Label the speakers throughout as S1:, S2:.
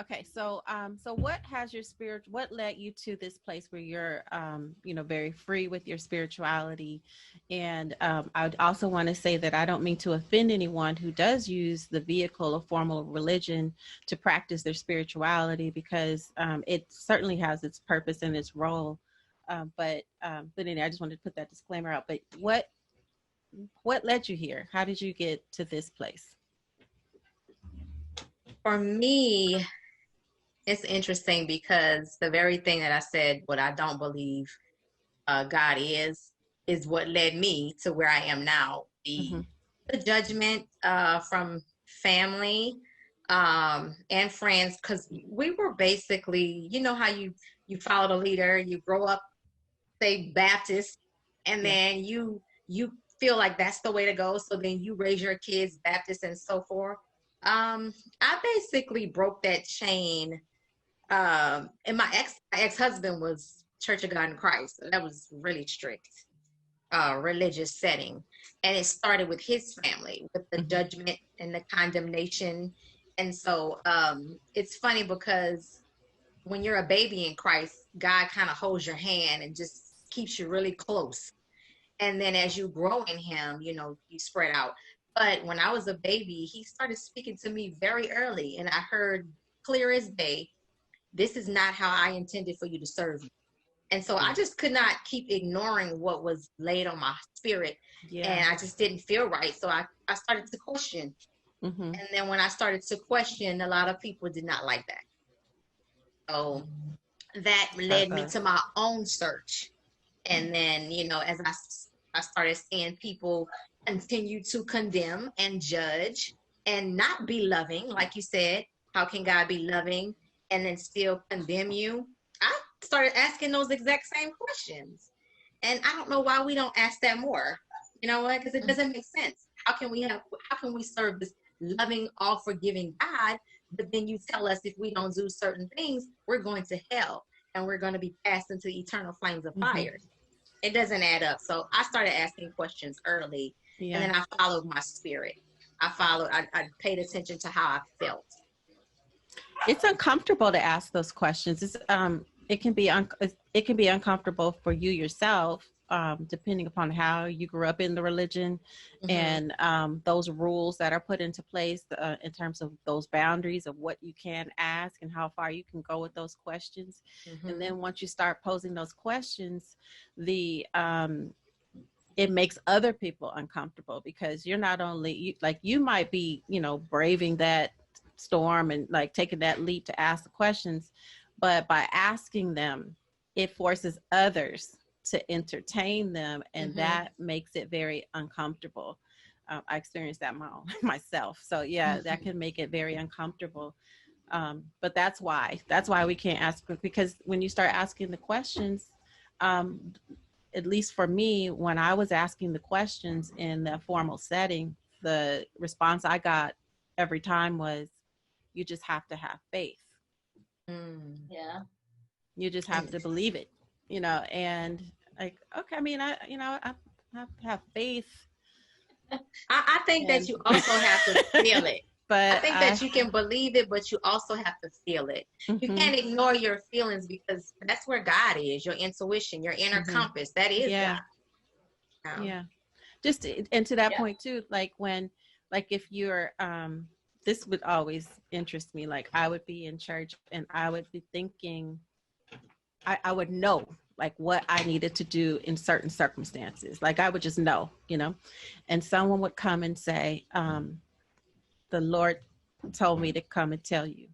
S1: Okay, so what led you to this place where you're, very free with your spirituality? And I would also want to say that I don't mean to offend anyone who does use the vehicle of formal religion to practice their spirituality, because it certainly has its purpose and its role. But anyway, I just wanted to put that disclaimer out. But what led you here? How did you get to this place?
S2: For me, it's interesting because the very thing that I said, what I don't believe God is what led me to where I am now.
S1: Mm-hmm.
S2: The judgment from family and friends, because we were basically, you know how you follow the leader, you grow up, say Baptist, and
S1: Yeah.
S2: then you feel like that's the way to go. So then you raise your kids Baptist and so forth. I basically broke that chain. And my ex-husband was Church of God in Christ. So that was really strict religious setting. And it started with his family, with the
S1: Mm-hmm.
S2: judgment and the condemnation. And so it's funny because when you're a baby in Christ, God kind of holds your hand and just keeps you really close. And then as you grow in him, you spread out. But when I was a baby, he started speaking to me very early, and I heard clear as day, this is not how I intended for you to serve me. And so I
S1: Yeah.
S2: just could not keep ignoring what was laid on my spirit.
S1: Yeah.
S2: And I just didn't feel right. So I started to question.
S1: Mm-hmm.
S2: And then when I started to question, a lot of people did not like that. So that led me to my own search. And then, as I started seeing people continue to condemn and judge and not be loving, like you said, how can God be loving and then still condemn you? I started asking those exact same questions. And I don't know why we don't ask that more. You know what? Because it doesn't make sense. How can we serve this loving, all forgiving God, but then you tell us if we don't do certain things, we're going to hell and we're going to be cast into eternal flames of
S1: Mm-hmm.
S2: fire. It doesn't add up. So I started asking questions early, and
S1: Yeah.
S2: then I followed my spirit. I paid attention to how I felt.
S1: It's uncomfortable to ask those questions. It can be uncomfortable for you yourself, depending upon how you grew up in the religion,
S2: Mm-hmm.
S1: and those rules that are put into place in terms of those boundaries of what you can ask and how far you can go with those questions. And
S2: Mm-hmm.
S1: then once you start posing those questions, the it makes other people uncomfortable, because you're not only you might be, braving that storm and like taking that leap to ask the questions, but by asking them, it forces others to entertain them, and
S2: Mm-hmm.
S1: that makes it very uncomfortable. I experienced that myself, so yeah, that can make it very uncomfortable. But that's why we can't ask, because when you start asking the questions, um, at least for me, when I was asking the questions in the formal setting, the response I got every time was, you just have to have faith.
S2: Mm.
S3: Yeah.
S1: You just have
S2: And
S1: to believe it, and like, okay, I mean, I have faith,
S2: I think that
S1: and,
S2: you also have to feel it. I
S1: but
S2: think that you can believe it, but you also have to feel it. You
S1: mhm,
S2: can't ignore your feelings because that's where God is, your intuition, your inner
S1: mhm,
S2: compass. That is
S1: yeah,
S2: God.
S1: yeah. Just and to that
S3: Yeah.
S1: point too, like if you're this would always interest me. Like, I would be in church and I would be thinking, I would know like what I needed to do in certain circumstances. Like, I would just know, and someone would come and say, the Lord told me to come and tell you.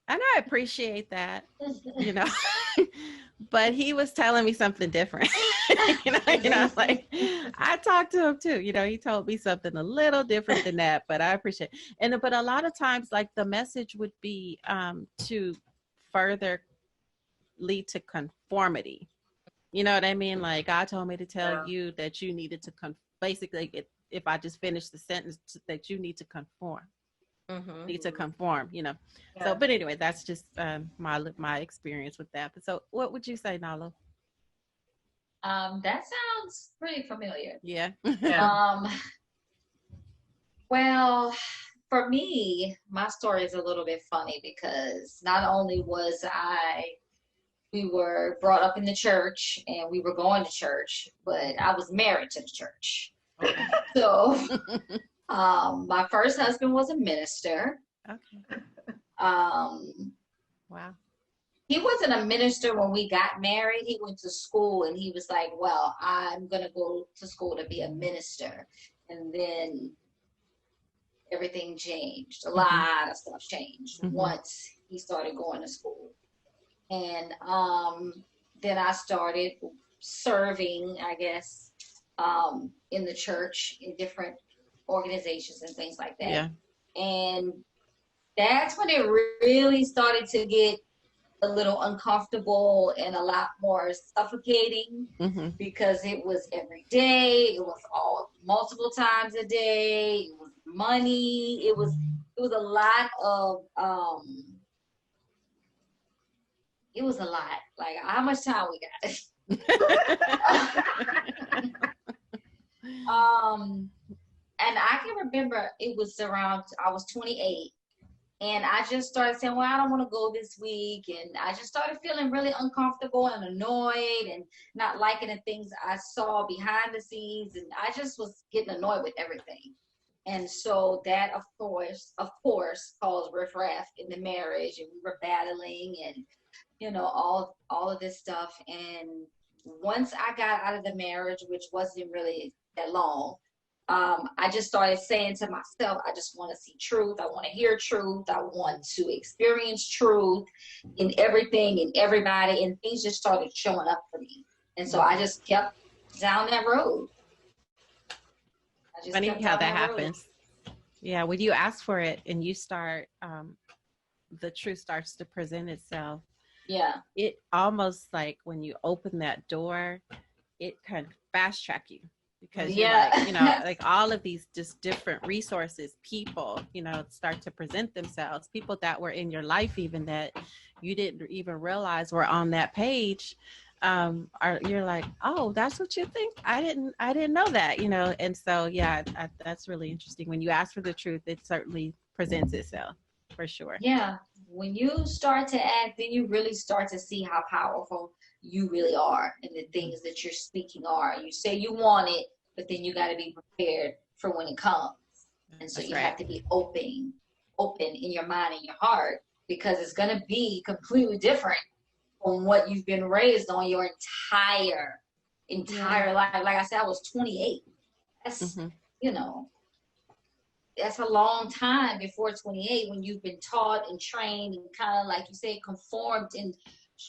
S1: And I appreciate that, you know, but he was telling me something different. Like, I talked to him too. He told me something a little different than that, but I appreciate it. But a lot of times, like, the message would be to further lead to conformity. You know what I mean? Like, God told me to tell
S3: Yeah.
S1: you that you needed to basically, if I just finish the sentence, that you
S2: Mm-hmm.
S1: need to conform, So,
S3: Yeah.
S1: but anyway, that's just my experience with that. But so, what would you say, Nalo?
S3: That sounds pretty familiar.
S1: Yeah.
S2: Yeah.
S3: Um, well, For me, my story is a little bit funny because not only we were brought up in the church and we were going to church, but I was married to the church. So, my first husband was a minister.
S1: Okay. Wow.
S3: He wasn't a minister when we got married. He went to school and he was like, well, I'm going to go to school to be a minister. And then everything changed. A lot of stuff changed once he started going to school. And then I started serving, I guess, in the church, in different organizations and things like that.
S1: Yeah.
S3: And that's when it really started to get a little uncomfortable and a lot more suffocating because it was every day. It was all multiple times a day. It was money. It was a lot of it was a lot. Like, how much time we got? And I can remember it was around, I was 28. And I just started saying, well, I don't want to go this week. And I just started feeling really uncomfortable and annoyed and not liking the things I saw behind the scenes. And I just was getting annoyed with everything. And so that, of course, caused riffraff in the marriage. And we were battling and, you know, all of this stuff. And once I got out of the marriage, which wasn't really that long, I just started saying to myself, I just want to see truth. I want to hear truth. I want to experience truth in everything and everybody. And things just started showing up for me. And so I just kept down that road.
S1: Funny how that happens. Yeah, when you ask for it and you start, the truth starts to present itself.
S3: Yeah.
S1: It almost like when you open that door, it kind of fast track you. Because you're like, you know, like all of these just different resources, people, you know, start to present themselves, people that were in your life, even that you didn't even realize were on that page. You're like, oh, that's what you think? I didn't know that, you know? And so, yeah, that's really interesting. When you ask for the truth, it certainly presents itself for sure.
S3: Yeah. When you start to act, then you really start to see how powerful you really are and the things that you're speaking are. You say you want it, but then you got to be prepared for when it comes. And so you have to be open in your mind and your heart, because it's going to be completely different from what you've been raised on your entire life. Like I said, I was 28. That's, you know, that's a long time before 28 when you've been taught and trained and kind of, like you say, conformed and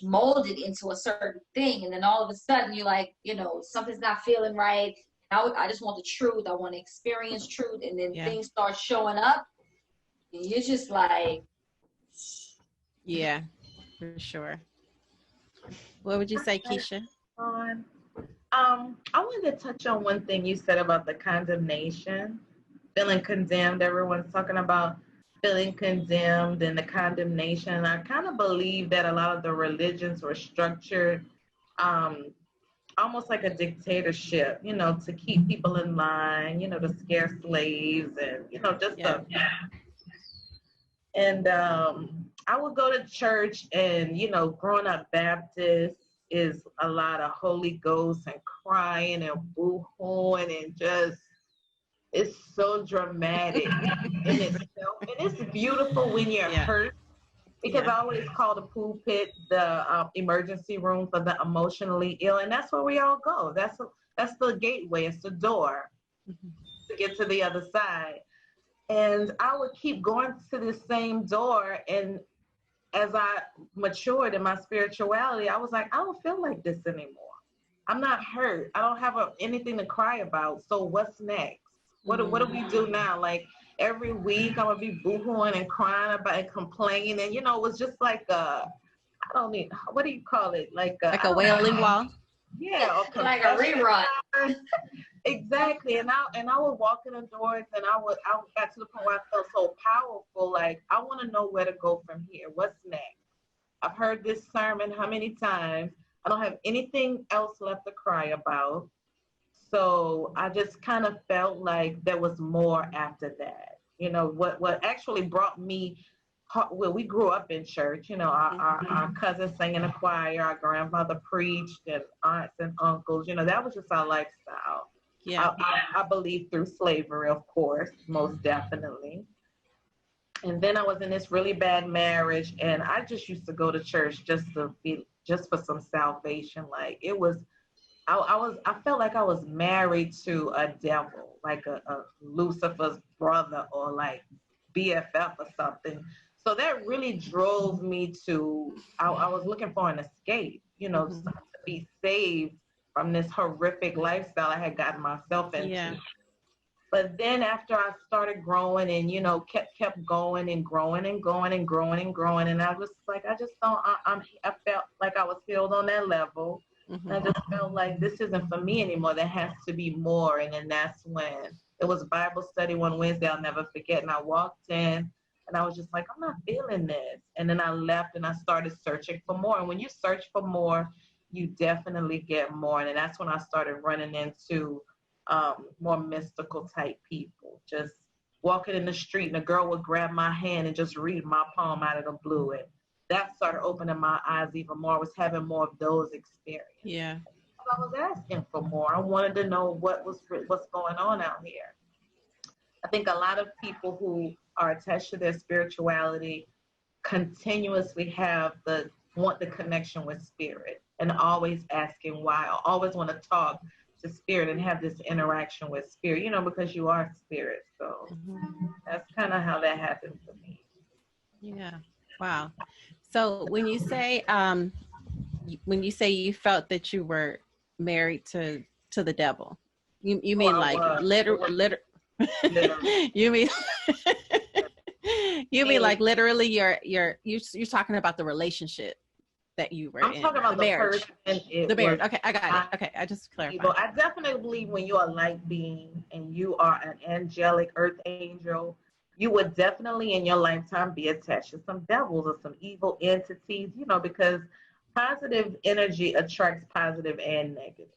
S3: molded into a certain thing. And then all of a sudden you're like, you know, something's not feeling right. I just want the truth. I want to experience truth. And then things start showing up. And you're just like.
S1: Yeah, for sure. What would you say, Keisha?
S4: I wanted to touch on one thing you said about the condemnation, feeling condemned. Everyone's talking about feeling condemned and the condemnation. I kind of believe that a lot of the religions were structured almost like a dictatorship, you know, to keep people in line, you know, to scare slaves and, you know, just And I would go to church and, you know, growing up Baptist is a lot of Holy Ghost and crying and boo-hooing and just, it's so dramatic in itself. And it's beautiful when you're hurt. Because I always call the pulpit the emergency room for the emotionally ill, and that's where we all go. That's the gateway. It's the door to get to the other side. And I would keep going to the same door, and as I matured in my spirituality, I was like, I don't feel like this anymore. I'm not hurt. I don't have anything to cry about. So what's next? What do we do now? Like, every week I'm gonna be boo-hooing and crying about and complaining, and you know, it was just like what do you call it? Like
S1: a wailing wall.
S4: Yeah,
S3: like a rerun.
S4: Exactly. And I would walk in the doors, and I got to the point where I felt so powerful. Like, I want to know where to go from here. What's next? I've heard this sermon how many times? I don't have anything else left to cry about. So I just kind of felt like there was more after that. You know, what actually brought me, well, we grew up in church. You know, our cousins sang in the choir, our grandmother preached, and aunts and uncles. You know, that was just our lifestyle.
S1: Yeah.
S4: I believe through slavery, of course, most definitely. And then I was in this really bad marriage, and I just used to go to church just for some salvation. Like it was, I felt like I was married to a devil, like a Lucifer's brother or like BFF or something. So that really drove me to, I was looking for an escape, you know,
S1: Mm-hmm.
S4: to be saved from this horrific lifestyle I had gotten myself into.
S1: Yeah.
S4: But then after I started growing and, you know, kept going and growing and going and growing and growing. And I was like, I just don't, I felt like I was healed on that level.
S1: Mm-hmm.
S4: And I just felt like this isn't for me anymore. There has to be more. And then that's when it was Bible study one Wednesday, I'll never forget. And I walked in and I was just like, I'm not feeling this. And then I left and I started searching for more. And when you search for more, you definitely get more. And that's when I started running into more mystical type people. Just walking in the street and a girl would grab my hand and just read my palm out of the blue. And that started opening my eyes even more. I was having more of those experiences.
S1: Yeah.
S4: I was asking for more. I wanted to know what's going on out here. I think a lot of people who are attached to their spirituality continuously want the connection with spirit and always asking why, or always want to talk to spirit and have this interaction with spirit, you know, because you are spirit. So that's kind of how that happened for me.
S1: Yeah. Wow. So when you say you felt that you were married to the devil, you mean like literally you mean you mean like literally you're talking about the relationship that you were in.
S4: I'm talking about the marriage.
S1: The marriage. Okay, I got it. Okay, I just clarified.
S4: I definitely believe when you're a light being and you are an angelic earth angel, you would definitely in your lifetime be attached to some devils or some evil entities, you know, because positive energy attracts positive and negative.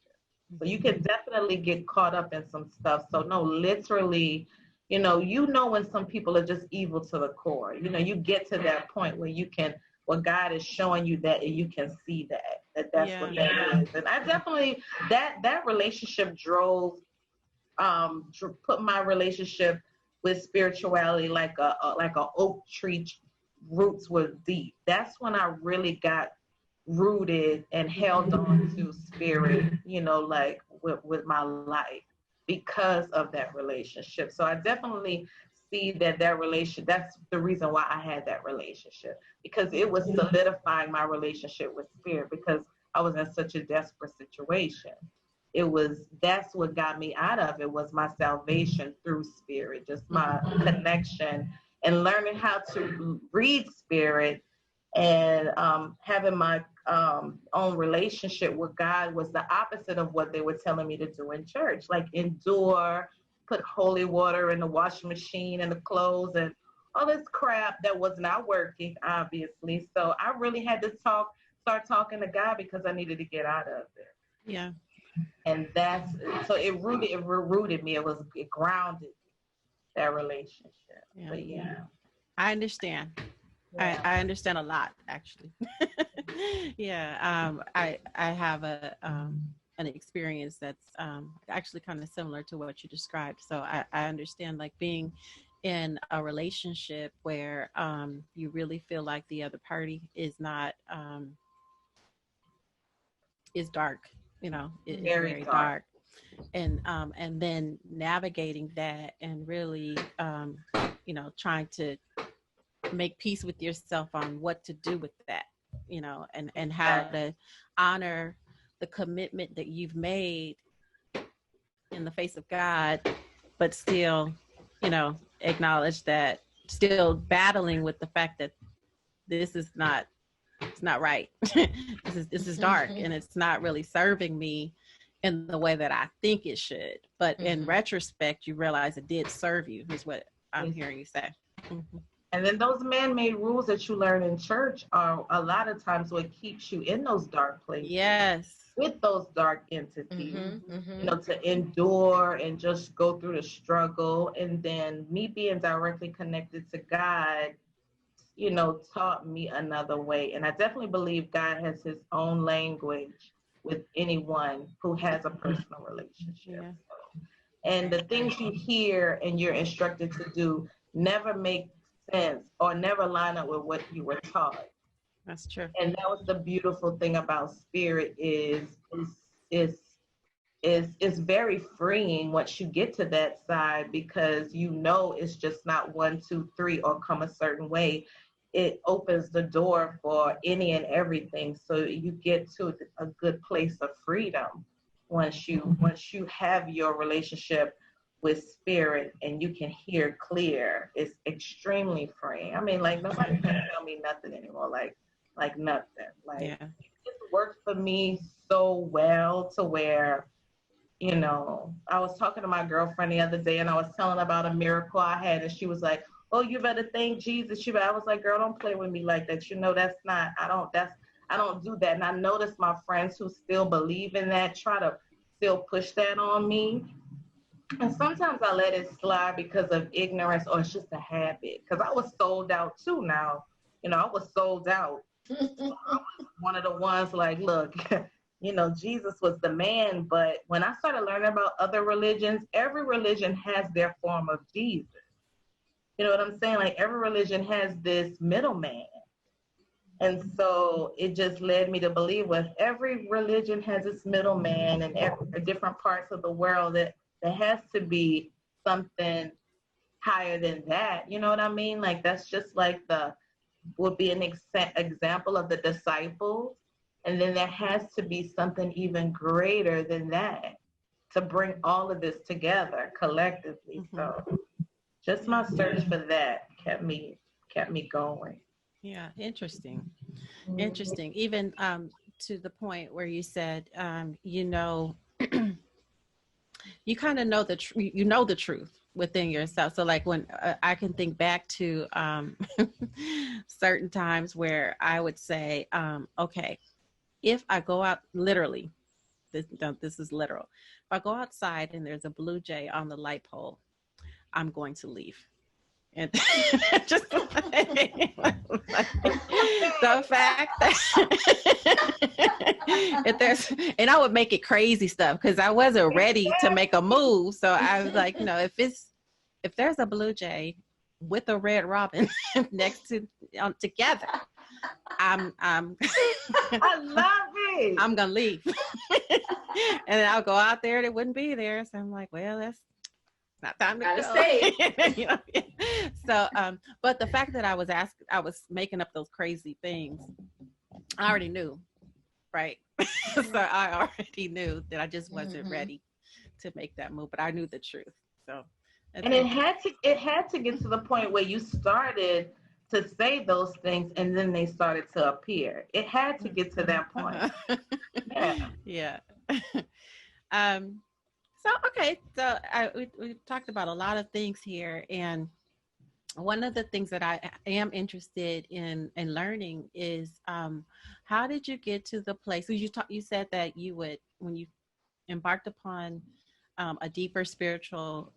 S4: So you can definitely get caught up in some stuff. So no, literally, you know when some people are just evil to the core. You know, you get to that point where God is showing you that and you can see that's what that is. And I definitely, that relationship put my relationship with spirituality like a oak tree roots was deep. That's when I really got rooted and held on to spirit, you know, like with my life because of that relationship. So I definitely see that's the reason why I had that relationship, because it was solidifying my relationship with spirit, because I was in such a desperate situation. That's what got me out of it, was my salvation through spirit, just my connection and learning how to read spirit, and having my own relationship with God was the opposite of what they were telling me to do in church, like endure, put holy water in the washing machine and the clothes and all this crap that was not working, obviously. So I really had to start talking to God because I needed to get out of it.
S1: Yeah.
S4: And it rooted me. It grounded that relationship.
S1: Yeah.
S4: But yeah.
S1: I understand. Yeah. I understand a lot, actually. Yeah. I have an experience that's actually kind of similar to what you described. So I understand, like, being in a relationship where you really feel like the other party is not is dark, you know, it's very dark. And then navigating that and really you know, trying to make peace with yourself on what to do with that, you know, and how to honor the commitment that you've made in the face of God, but still, you know, acknowledge that, still battling with the fact that this is not, it's not right. this is dark, and it's not really serving me in the way that I think it should. But in retrospect, you realize it did serve you, is what I'm hearing you say.
S4: And then those man-made rules that you learn in church are a lot of times what keeps you in those dark places.
S1: Yes.
S4: With those dark entities,
S2: Mm-hmm.
S4: you know, to endure and just go through the struggle. And then me being directly connected to God, you know, taught me another way. And I definitely believe God has his own language with anyone who has a personal relationship.
S1: Yeah.
S4: And the things you hear and you're instructed to do never make sense or never line up with what you were taught.
S1: That's true.
S4: And that was the beautiful thing about spirit is very freeing once you get to that side, because you know it's just not 1, 2, 3 or come a certain way. It opens the door for any and everything. So you get to a good place of freedom once you have your relationship with spirit and you can hear clear. It's extremely freeing. I mean, like nobody can tell me nothing anymore. Like nothing. Like
S1: Yeah.
S4: it worked for me so well to where, you know, I was talking to my girlfriend the other day and I was telling about a miracle I had, and she was like, "Oh, you better thank Jesus." I was like, "Girl, don't play with me like that. You know, I don't do that." And I noticed my friends who still believe in that try to still push that on me. And sometimes I let it slide because of ignorance or it's just a habit. Because I was sold out too now. You know, I was sold out. I was one of the ones like, look, you know, Jesus was the man. But when I started learning about other religions, every religion has their form of Jesus. You know what I'm saying? Like every religion has this middleman. And so it just led me to believe with every religion has its middleman, and every different parts of the world that there has to be something higher than that. You know what I mean? Like that's just like would be an example of the disciples. And then there has to be something even greater than that to bring all of this together collectively. So just my search for that kept me going.
S1: Yeah. Interesting. Interesting. Even to the point where you said, you know, you kind of know you know the truth within yourself. So like when I can think back to certain times where I would say, okay, if I go out, literally, this is literal. If I go outside and there's a blue jay on the light pole, I'm going to leave. And just like, the fact that if there's, and I would make it crazy stuff because I wasn't ready to make a move. So I was like, you know, if there's a blue jay with a red robin next to together, I'm
S4: I love it.
S1: I'm gonna leave. And then I'll go out there and it wouldn't be there. So I'm like, well, that's not time to
S3: Gotta
S1: go.
S3: stay.
S1: You know? So but the fact that I was making up those crazy things, I already knew, right? So I already knew that I just wasn't ready to make that move, but I knew the truth. So
S4: and it had to get to the point where you started to say those things and then they started to appear. It had to get to that point.
S1: Yeah. So okay, so we talked about a lot of things here, and one of the things that I am interested in learning is how did you get to the place? So you said that you would, when you embarked upon a deeper spiritual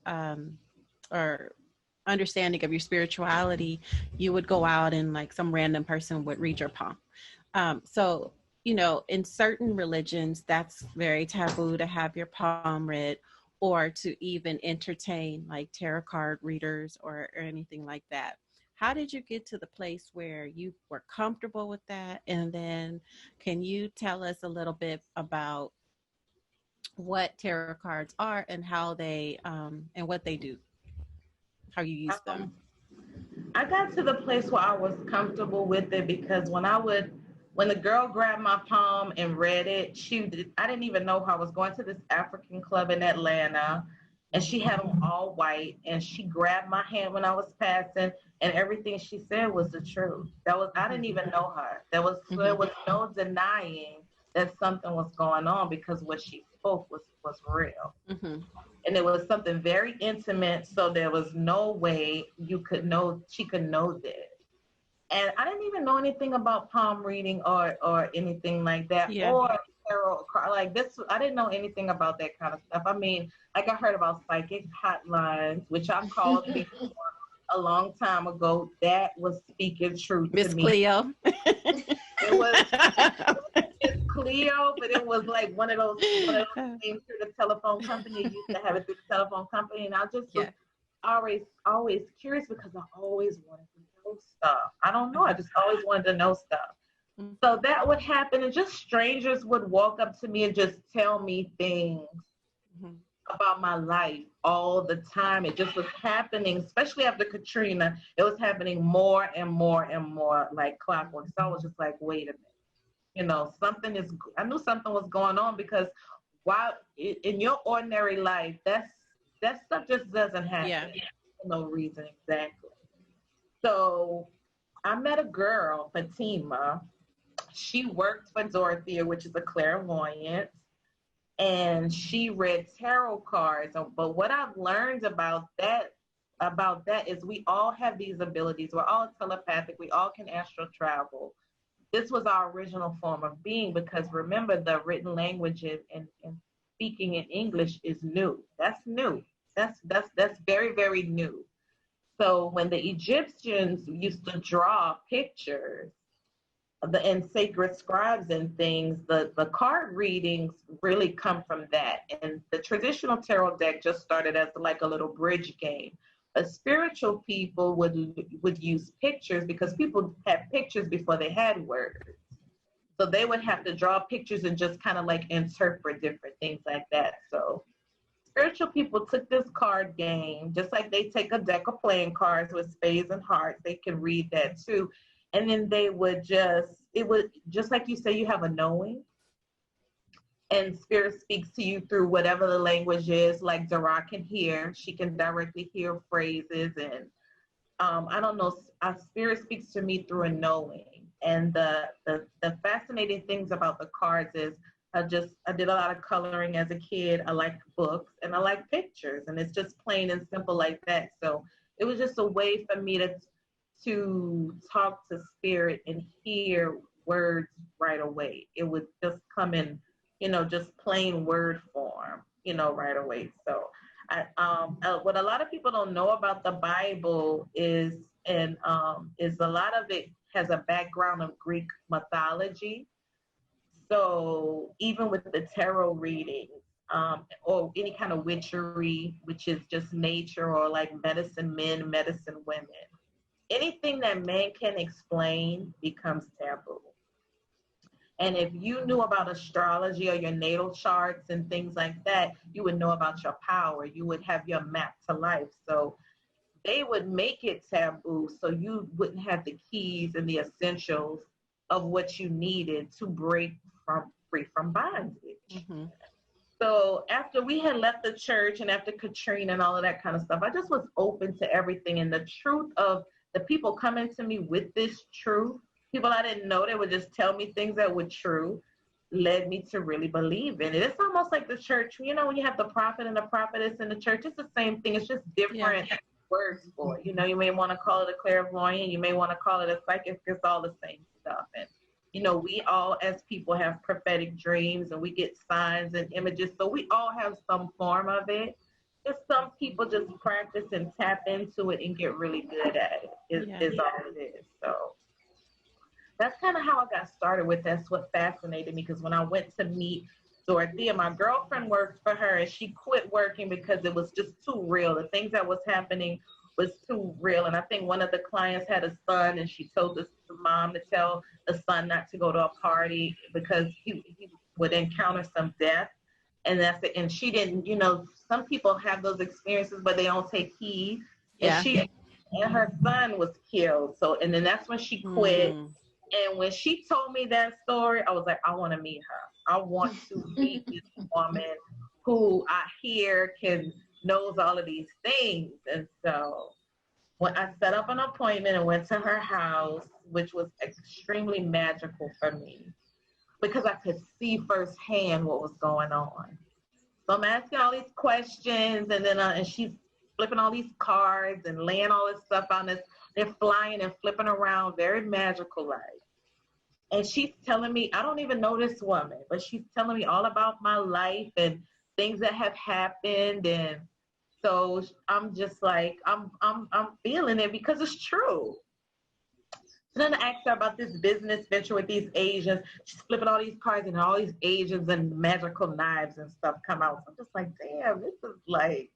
S1: or understanding of your spirituality, you would go out and like some random person would read your palm. So, you know, in certain religions, that's very taboo to have your palm read or to even entertain like tarot card readers or anything like that. How did you get to the place where you were comfortable with that? And then can you tell us a little bit about what tarot cards are and how they and what they do, how you use them?
S4: I got to the place where I was comfortable with it because when the girl grabbed my palm and read it, I didn't even know her. I was going to this African club in Atlanta, and she had on all white, and she grabbed my hand when I was passing, and everything she said was the truth. I didn't even know her. There was no denying that something was going on because what she spoke was real.
S1: Mm-hmm.
S4: And it was something very intimate, so there was no way she could know this. And I didn't even know anything about palm reading or anything like that,
S1: Yeah.
S4: or tarot card. Like this, I didn't know anything about that kind of stuff. I mean, like I heard about psychic hotlines, which I called before a long time ago. That was speaking truth to
S1: Miss
S4: me.
S1: Cleo.
S4: It was Miss Cleo, but it was like one of those names through the telephone company. You used to have it through the telephone company, and I just was always curious because I always wanted to know stuff. I don't know. I just always wanted to know stuff.
S1: Mm-hmm.
S4: So that would happen, and just strangers would walk up to me and just tell me things about my life all the time. It just was happening, especially after Katrina. It was happening more and more and more like clockwork. So I was just like, wait a minute. You know, I knew something was going on, because while in your ordinary life, that stuff just doesn't happen for no reason exactly. So I met a girl, Fatima. She worked for Dorothea, which is a clairvoyant, and she read tarot cards. But what I've learned about that is we all have these abilities. We're all telepathic. We all can astral travel. This was our original form of being, because remember, the written language and speaking in English is new. That's new. That's very, very new. So when the Egyptians used to draw pictures and sacred scribes and things, the card readings really come from that. And the traditional tarot deck just started as like a little bridge game. But spiritual people would use pictures, because people had pictures before they had words. So they would have to draw pictures and just kind of like interpret different things like that. So spiritual people took this card game, just like they take a deck of playing cards with spades and hearts. They can read that too. And then it would just like you say, you have a knowing. And spirit speaks to you through whatever the language is. Like Dara can hear. She can directly hear phrases. And I don't know, spirit speaks to me through a knowing. And the fascinating things about the cards is I did a lot of coloring as a kid. I like books and I like pictures. And it's just plain and simple like that. So it was just a way for me to talk to spirit and hear words right away. It would just come in, just plain word form, right away. So what a lot of people don't know about the Bible is a lot of it has a background of Greek mythology. So even with the tarot readings, or any kind of witchery, which is just nature, or like medicine men, medicine women, anything that man can explain becomes taboo. And if you knew about astrology or your natal charts and things like that, you would know about your power. You would have your map to life. So they would make it taboo, so you wouldn't have the keys and the essentials of what you needed to break free from bondage. Mm-hmm. So after we had left the church and after Katrina and all of that kind of stuff, I just was open to everything. And the truth of the people coming to me with this truth, people I didn't know, they would just tell me things that were true, led me to really believe in it. It's almost like the church, when you have the prophet and the prophetess in the church, it's the same thing. It's just different words for it. You may want to call it a clairvoyant, you may want to call it a psychic. It's all the same stuff. And we all as people have prophetic dreams, and we get signs and images, so we all have some form of it. Just some people just practice and tap into it and get really good at it is all it is. So that's kind of how I got started with. That's what fascinated me, because when I went to meet Dorothea, my girlfriend worked for her, and she quit working because it was just too real. The things that was happening was too real. And I think one of the clients had a son, and she told the mom to tell the son not to go to a party because he would encounter some death. And that's it. And she didn't, some people have those experiences, but they don't take heed. And her son was killed. So, and then that's when she quit. And when she told me that story, I was like, I want to meet her. I want to meet this woman who I hear knows all of these things. And so when I set up an appointment and went to her house, which was extremely magical for me, because I could see firsthand what was going on. So I'm asking all these questions, and then and she's flipping all these cards and laying all this stuff on this. They're flying and flipping around, very magical like. And she's telling me, I don't even know this woman, but she's telling me all about my life and things that have happened. And so I'm just like, I'm feeling it because it's true. So then I asked her about this business venture with these Asians. She's flipping all these cards and all these Asians and magical knives and stuff come out. So I'm just like, damn, this is like,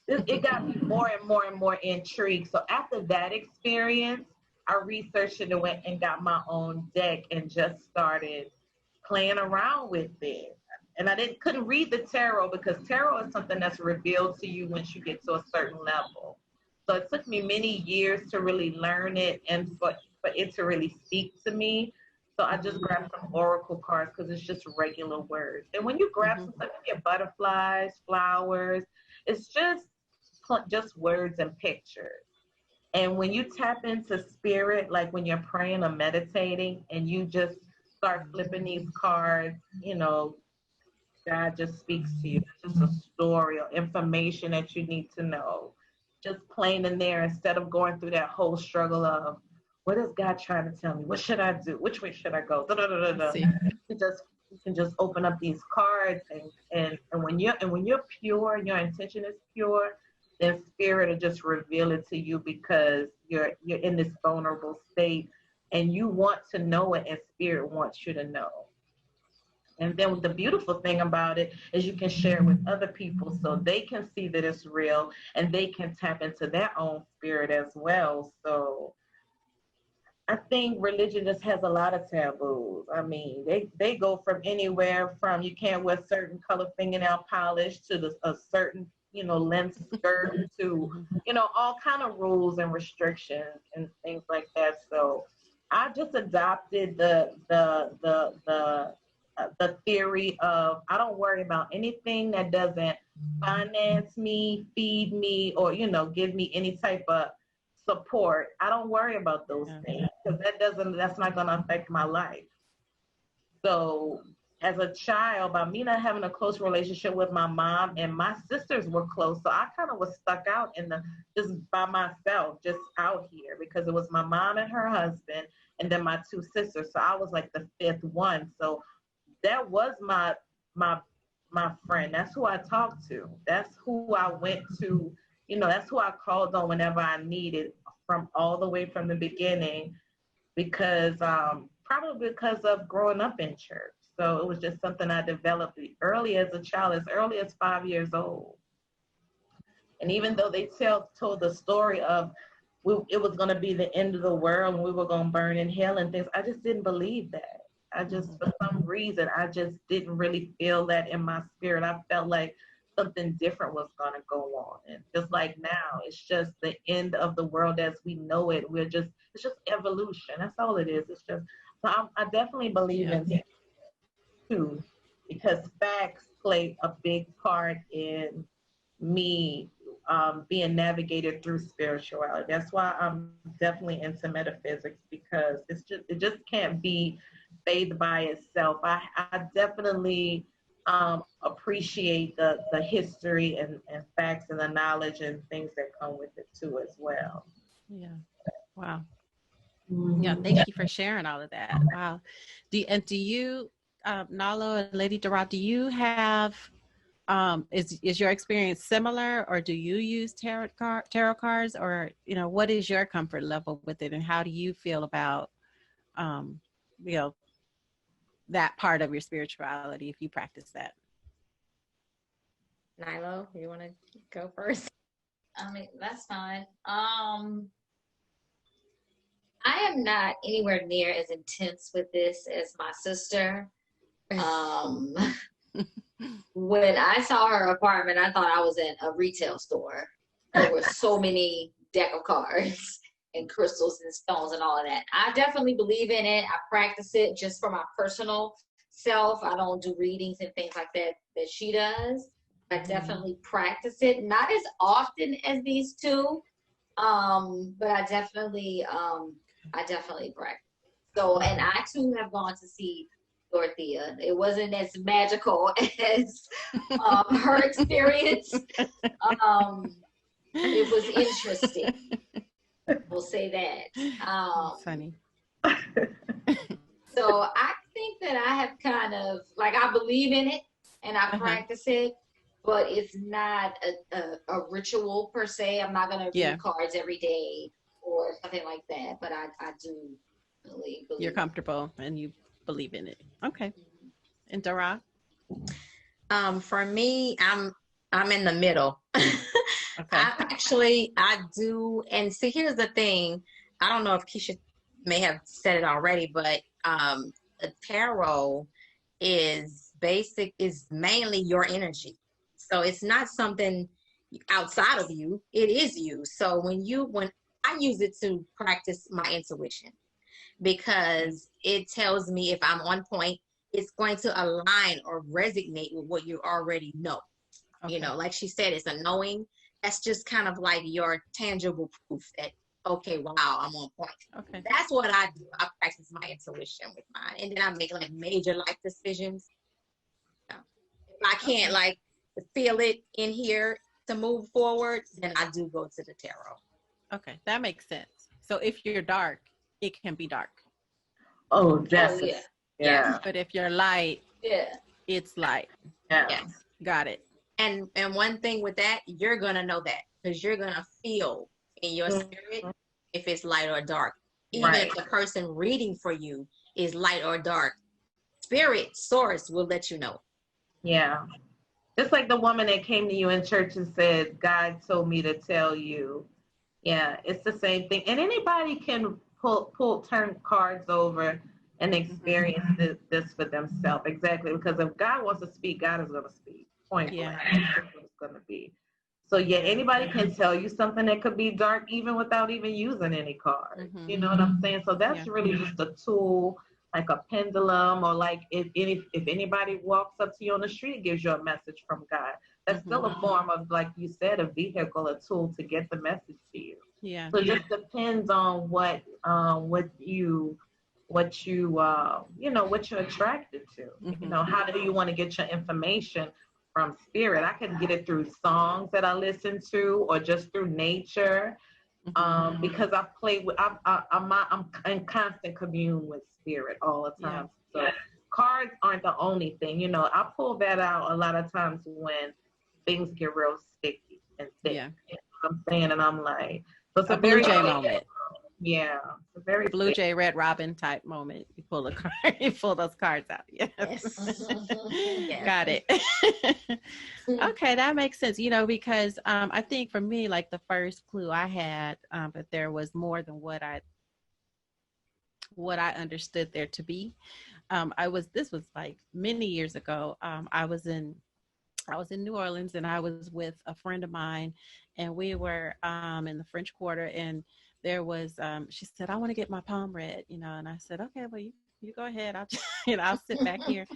S4: it got me more and more and more intrigued. So after that experience, I researched it and went and got my own deck and just started playing around with it. And I couldn't read the tarot because tarot is something that's revealed to you once you get to a certain level. So it took me many years to really learn it and for it to really speak to me. So I just grabbed some oracle cards because it's just regular words. And when you grab some stuff, you get butterflies, flowers. It's just words and pictures. And when you tap into spirit, like when you're praying or meditating and you just start flipping these cards, you know, God just speaks to you. It's just a story or information that you need to know. Just plain in there instead of going through that whole struggle of, what is God trying to tell me? What should I do? Which way should I go? You can just open up these cards and when you're pure, your intention is pure, then spirit will just reveal it to you because you're in this vulnerable state and you want to know it and spirit wants you to know. And then the beautiful thing about it is you can share it with other people so they can see that it's real and they can tap into their own spirit as well. So I think religion just has a lot of taboos. I mean, they go from anywhere from you can't wear certain color fingernail polish to a certain, length skirt to, all kind of rules and restrictions and things like that. So I just adopted the theory of I don't worry about anything that doesn't finance me, feed me, or, give me any type of support. I don't worry about those things because that's not going to affect my life. So as a child, by me not having a close relationship with my mom and my sisters were close, so I kind of was stuck out just by myself, just out here because it was my mom and her husband and then my two sisters. So I was like the fifth one. So that was my friend. That's who I talked to. That's who I went to. That's who I called on whenever I needed from all the way from the beginning because probably because of growing up in church. So it was just something I developed early as a child, as early as 5 years old. And even though they told the story of it was going to be the end of the world and we were going to burn in hell and things, I just didn't believe that. I just, for some reason, I just didn't really feel that in my spirit. I felt like something different was going to go on. And just like now, it's just the end of the world as we know it. It's just evolution. That's all it is. It's just, so I definitely believe in it too, because facts play a big part in me being navigated through spirituality. That's why I'm definitely into metaphysics because it just can't be faith by itself. I definitely appreciate the history and facts and the knowledge and things that come with it too as well.
S1: Yeah. Wow. Yeah. Thank you for sharing all of that. Wow. Do you, Nalo and Lady Dara, do you have, is your experience similar or do you use tarot cards or, what is your comfort level with it and how do you feel about, that part of your spirituality if you practice that?
S2: Nilo, you want to go first?
S3: I mean, that's fine. I am not anywhere near as intense with this as my sister. When I saw her apartment, I thought I was in a retail store. There were so many deck of cards and crystals and stones and all of that. I definitely believe in it. I practice it just for my personal self. I don't do readings and things like that she does. I definitely practice it, not as often as these two, but I definitely practice. So, and I too have gone to see Dorothea. It wasn't as magical as her experience. It was interesting. We'll say that.
S1: That's funny.
S3: So I think that I have kind of, like, I believe in it and I practice it, but it's not a ritual per se. I'm not going to read cards every day or something like that, but I do believe
S1: you're comfortable and you believe in it. Okay. And Dara?
S2: For me, I'm in the middle.
S1: Okay.
S2: I do. And see, here's the thing. I don't know if Keisha may have said it already, but the tarot is mainly your energy. So it's not something outside of you. It is you. So when I use it to practice my intuition, because it tells me if I'm on point, it's going to align or resonate with what you already know. Okay. You know, like she said, it's a knowing. That's just kind of like your tangible proof that, okay, wow, I'm on point. Okay. That's what I do. I practice my intuition with mine. And then I make like major life decisions. If I can't like feel it in here to move forward, then I do go to the tarot.
S1: Okay, that makes sense. So if you're dark, it can be dark.
S4: Oh, definitely.
S3: Oh,
S1: yeah. But if you're light, it's light.
S4: Yeah.
S2: Yes.
S1: Got it.
S2: And one thing with that, you're gonna know that because you're gonna feel in your spirit if it's light or dark. Even if the person reading for you is light or dark, spirit source will let you know.
S4: Yeah. Just like the woman that came to you in church and said, God told me to tell you. Yeah, it's the same thing. And anybody can turn cards over and experience this for themselves. Exactly. Because if God wants to speak, God is going to speak. Point blank. That's what it's going to be. So yeah, anybody can tell you something that could be dark even without even using any cards. You know what I'm saying? So that's really just a tool, like a pendulum, or like if anybody walks up to you on the street and gives you a message from God, that's still a form of, like you said, a vehicle, a tool to get the message to you. Yeah. So it just depends on what you're attracted to. You know, how do you want to get your information from spirit? I can get it through songs that I listen to, or just through nature, because I play with. I'm in constant commune with spirit all the time. So cards aren't the only thing. You know, I pull that out a lot of times when things get real sticky and thick. Yeah. You know what I'm saying? And I'm like, so it's a
S1: Blue Jay moment.
S4: Yeah, it's a very
S1: Blue Jay, Red Robin type moment. You pull a card, you pull those cards out. Yes. Got it. Okay, that makes sense. You know, because I think for me, like the first clue I had, but there was more than what I understood there to be. This was like many years ago. I was in New Orleans, and I was with a friend of mine, and we were in the French Quarter, and there was she said, I want to get my palm read, you know, and I said, okay, well, you go ahead. I'll just, I'll sit back here.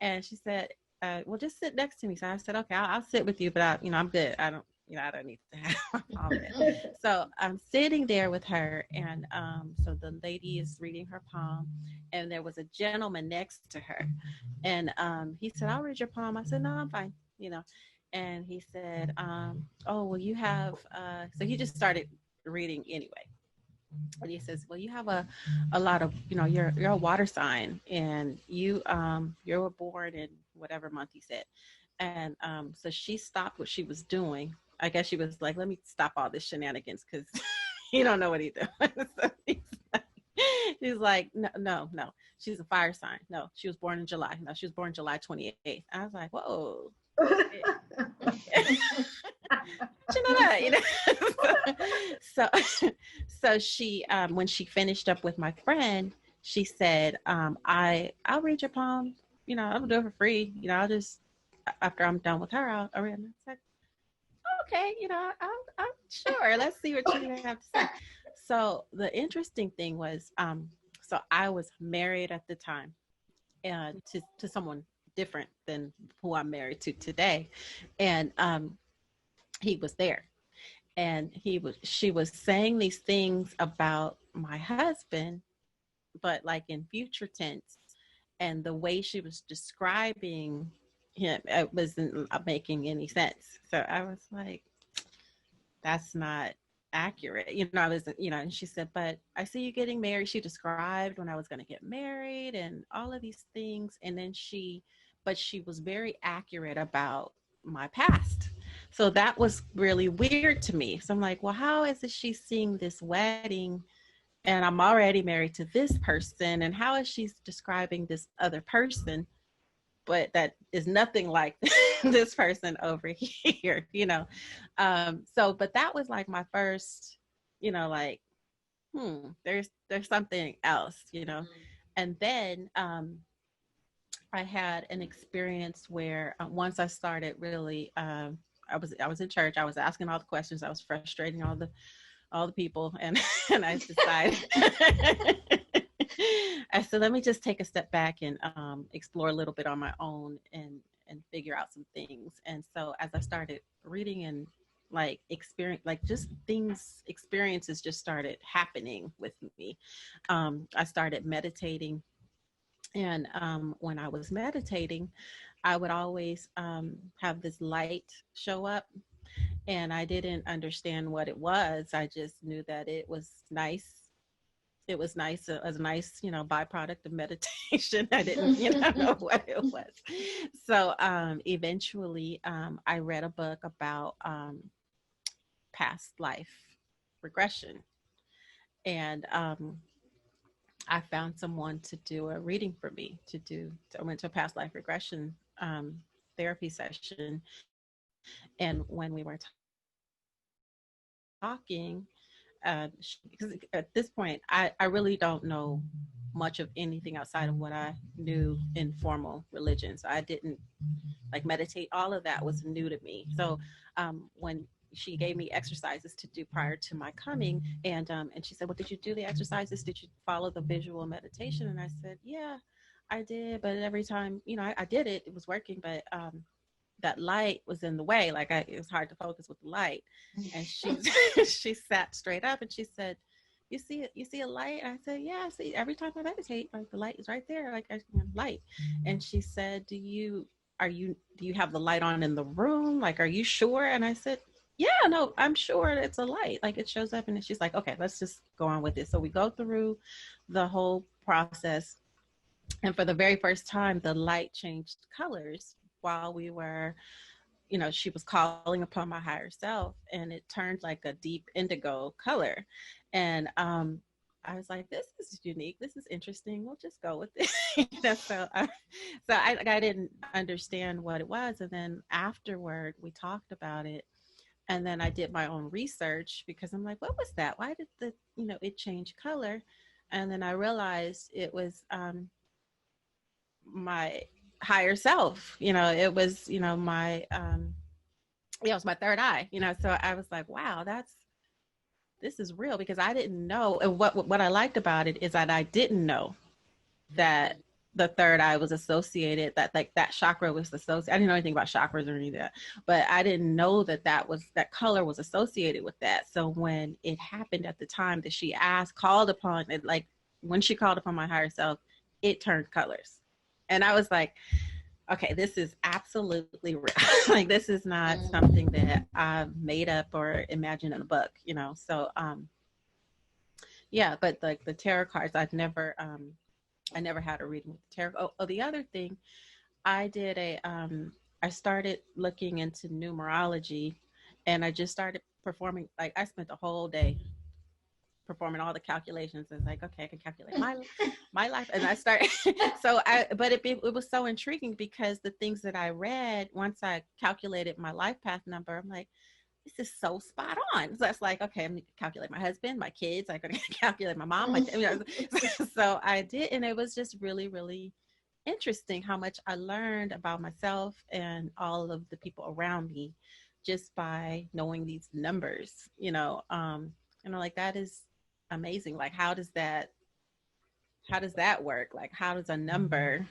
S1: And she said, well, just sit next to me. So I said, okay, I'll sit with you, but I'm good. I don't need to have my palm read. So I'm sitting there with her, and so the lady is reading her palm, and there was a gentleman next to her, and he said, I'll read your palm. I said, no, I'm fine. And he said, oh, well, you have, so he just started reading anyway. And he says, well, you have a lot of, you're a water sign, and you were born in whatever month he said. And so she stopped what she was doing. I guess she was like, let me stop all this shenanigans, because you don't know what he's doing. So he's like, no, she's a fire sign. No, she was born in July. No, she was born July 28th. I was like, whoa. So she when she finished up with my friend, she said, I'll read your palm, I'll do it for free, I'll just, after I'm done with her, I'll read. And I said, okay, I'm sure, let's see what you have to say. So the interesting thing was, so I was married at the time, to someone different than who I'm married to today. And he was there, and she was saying these things about my husband, but like in future tense. and the way she was describing him, it wasn't making any sense. So I was like, that's not accurate. I was, and she said, but I see you getting married. She described when I was going to get married and all of these things. And then but she was very accurate about my past. So that was really weird to me. So I'm like, well, how is it she's seeing this wedding and I'm already married to this person? And how is she describing this other person, but that is nothing like this person over here, but that was like my first, like, there's something else, and then I had an experience where once I started really, I was in church, I was asking all the questions, I was frustrating all the people, and and I decided I said, let me just take a step back and explore a little bit on my own and figure out some things. And so as I started reading and like experiences just started happening with me. I started meditating, and when I was meditating, I would always have this light show up, and I didn't understand what it was. I just knew that it was nice. It was nice, as a nice, byproduct of meditation. I didn't, know what it was. So eventually I read a book about past life regression. And I found someone to do a reading for me I went to a past life regression therapy session. And when we were talking, because at this point, I really don't know much of anything outside of what I knew in formal religion. So I didn't like meditate. All of that was new to me. So when she gave me exercises to do prior to my coming, and she said, well, did you do the exercises? Did you follow the visual meditation? And I said, yeah, I did. But every time, I did it, it was working. But that light was in the way. Like it was hard to focus with the light. And she sat straight up and she said, you see a light? And I said, yeah, I see. Every time I meditate, like the light is right there, like light. And she said, do you have the light on in the room? Like, are you sure? And I said, yeah, no, I'm sure it's a light. Like it shows up. And she's like, okay, let's just go on with it. So we go through the whole process. And for the very first time, the light changed colors while we were, she was calling upon my higher self, and it turned like a deep indigo color. And I was like, this is unique. This is interesting. We'll just go with it. So I didn't understand what it was. And then afterward, we talked about it. And then I did my own research because I'm like, what was that? Why did it change color? And then I realized it was my higher self. It was, my it was my third eye. So I was like, wow, this is real, because I didn't know. And what I liked about it is that I didn't know that the third eye was associated, that chakra was associated. I didn't know anything about chakras or any of that, but I didn't know that color was associated with that. So when it happened at the time that she called upon it, like when she called upon my higher self, it turned colors. And I was like, okay, this is absolutely real. Like, this is not something that I've made up or imagined in a book, So, yeah, but like the tarot cards, I never had a reading with the tarot. Oh, the other thing, I did I started looking into numerology, and I just started performing. Like, I spent the whole day performing all the calculations. I was like, okay, I can calculate my life. And I started, but it was so intriguing, because the things that I read, once I calculated my life path number, I'm like, this is so spot on. So it's like, okay, I'm going to calculate my husband, my kids. I'm going to calculate my mom. So I did. And it was just really, really interesting how much I learned about myself and all of the people around me just by knowing these numbers, like, that is amazing. Like, how does that work? Like, how does a number,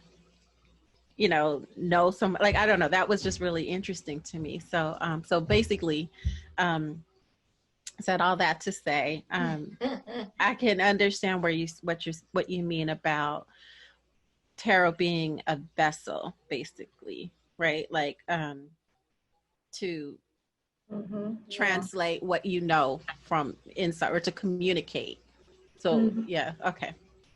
S1: know some, like, I don't know. That was just really interesting to me. So, so basically, said all that to say, I can understand what you mean about tarot being a vessel, basically, right? Like to translate what you know from inside, or to communicate. So yeah, okay.